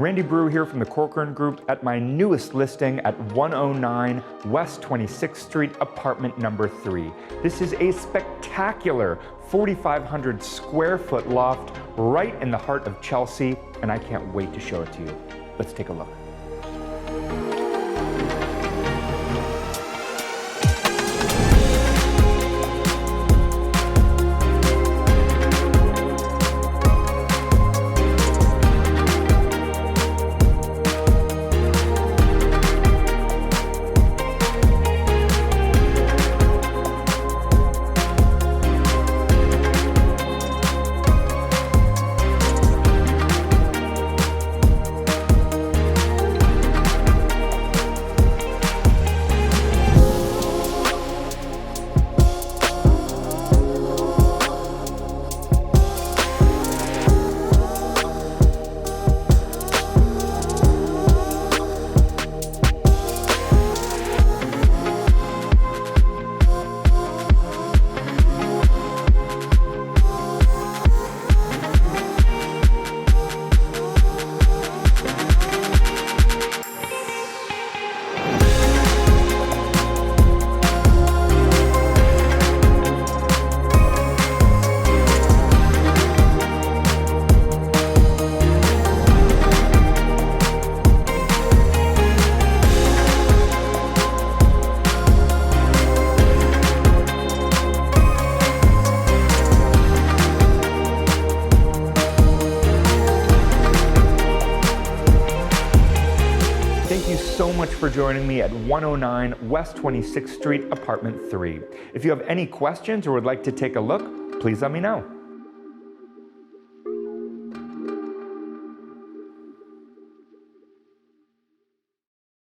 Randy Baruh here from the Corcoran Group at my newest listing at 109 West 26th Street, apartment number 3. This is a spectacular 4,500 square foot loft right in the heart of Chelsea, and I can't wait to show it to you. Let's take a look. Thank you so much for joining me at 109 West 26th Street, apartment 3. If you have any questions or would like to take a look, please let me know.